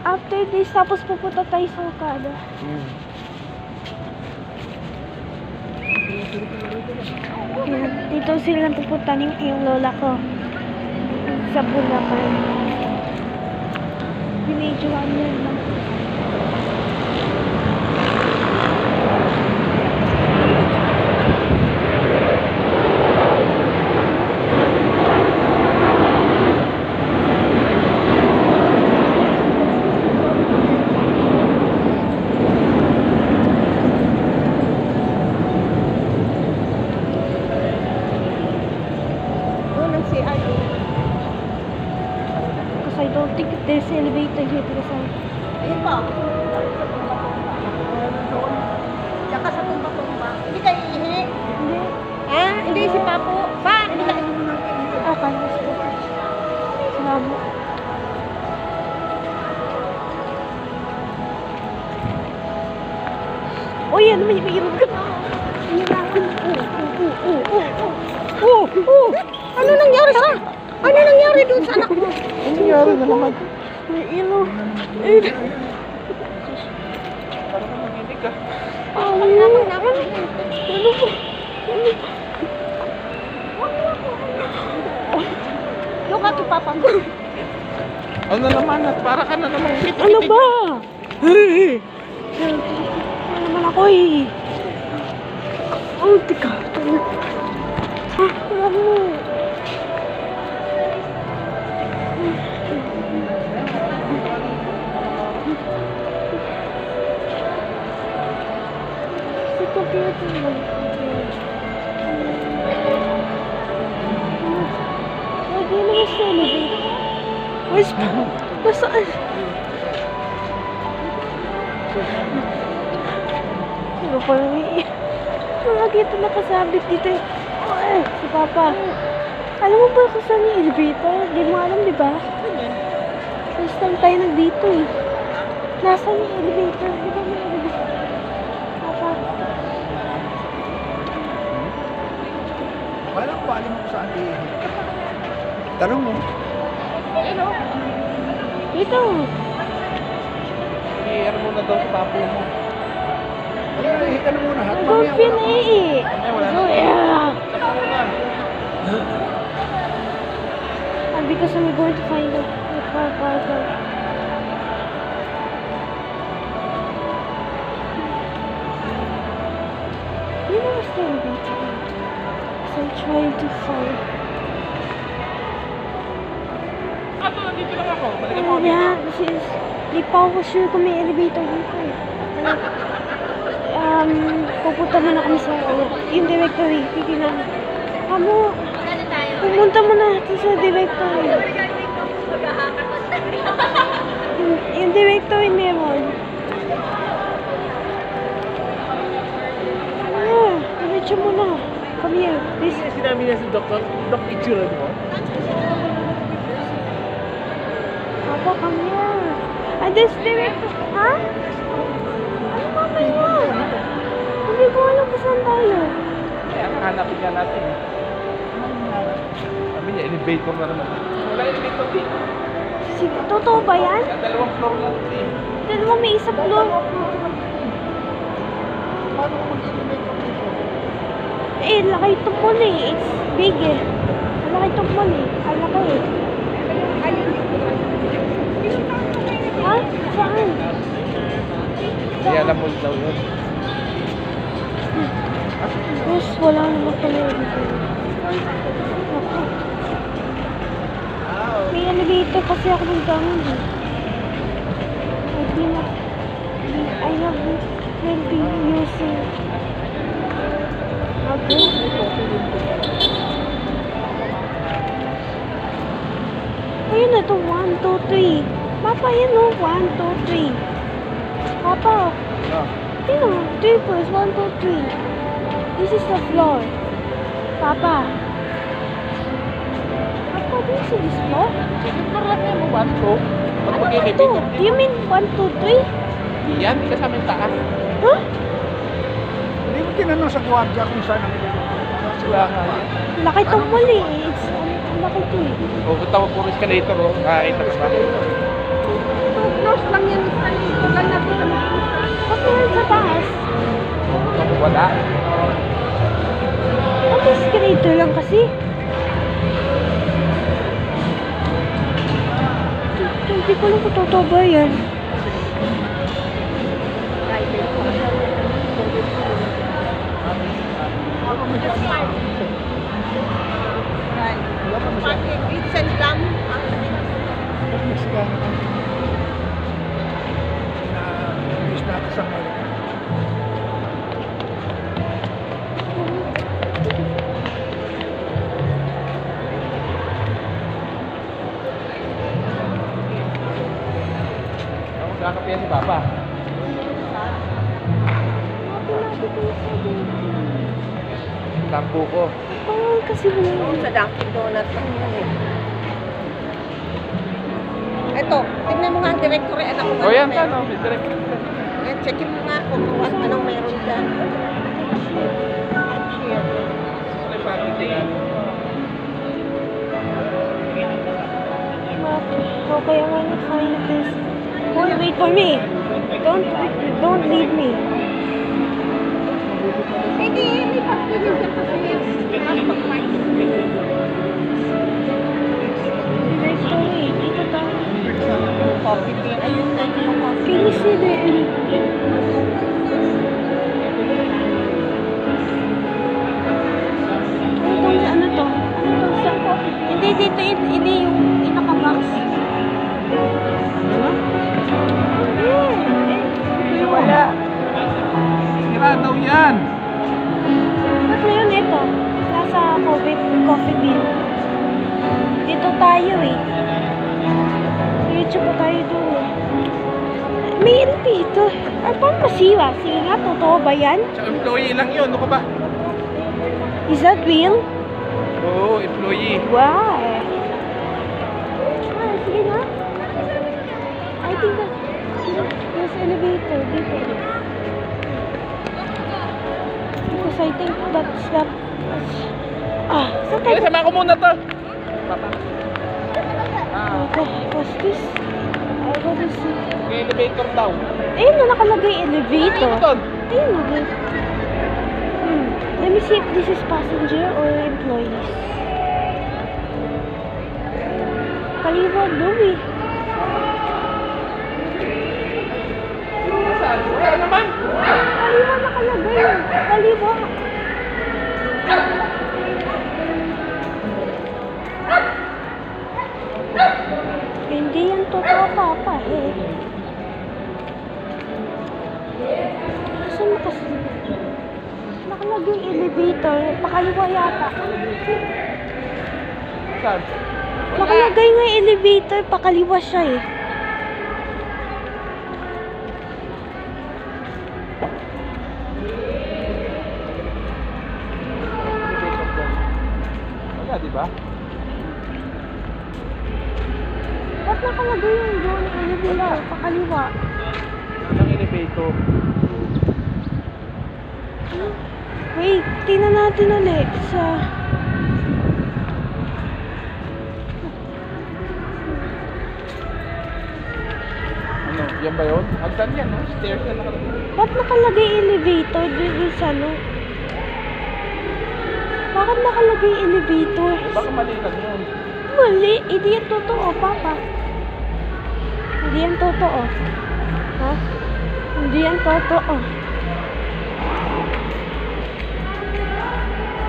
After this, tapos pupunta tayo sa Okada. Yan, dito sila pupunta yung lola ko. Sa Bulacan. Binidyohan niya lang. I don't think there's elevator here because Ayun pa. Tsaka sa tumba-tumba. Hindi kayo ihi? hindi. Ah, hindi si Papo. Pa, hindi kayo. Kaya siya. Salamat. Uy, ano may mayroon ka? Ano nangyari sa? Ano nangyari doon sa anak mo? Ano nangyari na naman? May ilo. Parang ka maginig ka. Ano ba? Yung kaki Papa mo. Ano naman at para ka na naman kitik. Ano ba? Ano naman ako eh. Oh, tika. Alam mo. Si computer mo. Lagi na yung celebrate. Where's pa? Nasaan? Ano pa lang lagi ito nakasabit dito. Si Papa. Alam mo ba kung saan yung elevator? Hindi mo alam, di ba? First time tayo nandito eh. Nasaan yung elevator? Di ba may elevator? Papa. Walang pa alam mo kung saan ihi. Tanong mo. Ano? Dito. I-air mo na daw sa papo mo. Ay, ihi ka na muna. At Ang mamaya golfin wala pa. eh. Wala na. Oh, yeah. Saka muna. And because I'm going to find the car. You know what's the elevator? So I'm trying to find. Ato, nandito lang ako. Balikan mo Yeah, this is. Di pa ako sure kung may elevator dito eh. Pupunta muna kami sa yung directory. Titignan. Kamu, pumunta muna natin sa directory. Yung directory meron. Diretso muna. Come here. This Sinabi niya si Dr. Doc Itsura mo. Papa, come here. And this director. Ha? Ano mamaya? Hindi ko alam kung saan tayo. Kaya hanapin nga natin. Sabi niya, elevator na naman. Wala elevator dito. Sige, totoo ba yan? Dalawang floor lang. Dalawa may isang floor. Paano ko mag-elevator dito? Eh, laki itong mall eh. It's big eh. Laki itong mall eh. Ang laki eh. Ha? Saan? Hindi alam mo daw yun. Yes, wala naman pala dito. May elevator kasi ako ng gamit eh. I have will be using. Okay. Ayun na to, 1, 2, 3. Papa, yun o, 1, 2, 3. Papa, Ah. yun o, 3 plus 1, 2, 3. This is the floor. Papa. Papa, this is this floor? Elevator lang yan mo, 1, 2. Pag Ano ba mag-elevator ito? Do you mean 1, 2, 3? Yan, di kasama yung taas. Huh? Hindi mo tinanong sa gwardiya kung saan ang elevator. Sila nga yan. Laki itong mall eh. It's, ang laki ito eh. O, tawag po escalator o. Nakakita ka ba? No, Close lang yan sa dito lang natin kami. Ba't naman sa taas? Wala. Ang escalator lang kasi. Hindi ko lang kung totoo ba yan. It's and lamb. Mexican na English natin sa Amerika. Ako kakapiyan si Papa. Tampo ko. Parang kasi wala. Sa Dunkin Donut lang yan eh. Ito, tingnan mo nga ang directory anak ko. O yan, ano? May direct. Yan, checkin mo nga kung anong meron dyan. Okay, I wanna find this. Boy, wait for me. Don't leave me. Sige, may pagpilin ka pa sa'yo. Directory, dito tayo. Coffee bean. Ayun na yung coffee. Can you see the... Ano to? Ano to? Sa coffee? Hindi, dito. Hindi yung pinaka-box. Ano? Wala. Sira daw yan. Ba't na yun ito? Nasa coffee bean. Dito tayo eh. Diretso pa tayo doon eh. May dito. Ay, paano masiwa? Sige nga, totoo ba yan? Sa employee lang yun. Ano ka ba? Is that real? Oo, employee. Wow. Ah, sige nga. I think there's elevator dito. Because I think that's the... saan Kaya tayo? sama ko muna to. Papa. Okay, what's this? What is it? May elevator daw. Ayun na nakalagay elevator. Ano doon? Ayun na. Let me see if this is passenger or employees. Kaliwa daw eh. Saan? Wala naman. Kaliwa nakalagay. Kaliwa. Hindi yan totoo, Papa eh. Saan mo kasi? Nakalagay elevator. Pakaliwa yata. Saan? Nakalagay nga elevator. Pakaliwa siya eh. Wala, di ba? Ba't nakalagay yung doon elevator? Pakaliwa. Ang elevator. Wait, tingnan natin ulit sa... Ano? Yan ba yun? Hagdan yan, no? Stairs na nakalagay. Ba't nakalagay elevator doon sa ano? Bakit nakalagay elevator? Baka mali lang yun. Mali, hindi yan totoo, Papa. Hindi yan totoo. Ha? Hindi yan totoo.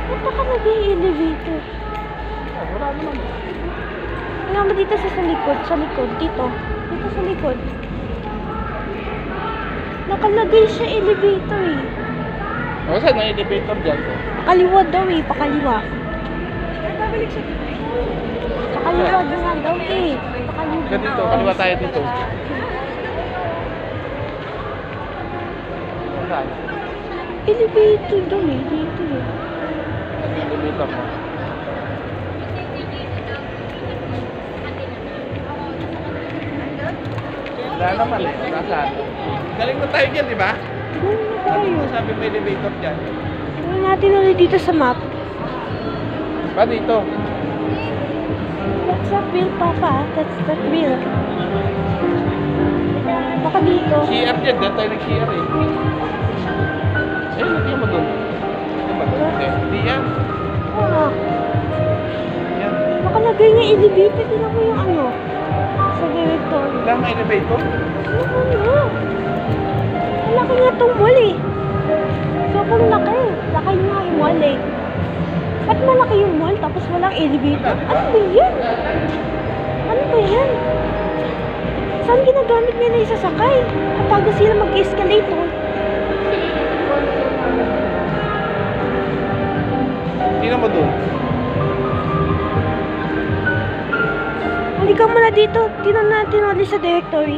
Ba't nakalagay elevator? Oh, wala naman. Wala mo dito sa likod, dito. Dito sa likod. Nakalagay siya elevator eh. O, saan ang elevator dyan? Pakaliwa daw eh, pakaliwa. Pakaliwa nga daw eh. Pakaliwa. Dito, kaliwa tayo dito. Saan? Elevator daw eh, dito eh. Ang elevator mo. Wala naman eh. Nasaan? Galing na tayo dyan, di ba? Doon na tayo. Sabi mo elevator dyan. Tingnan natin ulit dito sa map. Ba dito? That's not real, Papa. That's not real. dito. CR dyan, dahil tayo nag-CR eh. Eh, lagyan mo doon. Lagyan mo doon. Hindi yan. Oo. Yan. Nakalagay nga elevator. Tingnan mo yung ano. Sa director. Wala nga elevator. Ano? Malaki nga itong mall eh. Sobrang laki. Laki nga yung mall eh. Ba't malaki yung mall tapos walang elevator? Ano ba yan? Ano ba yan? Saan ginagamit nila yung sasakay? Kapag sila mag-escalator. Tingnan mo doon. Halika muna dito. Tingnan natin ulit sa directory.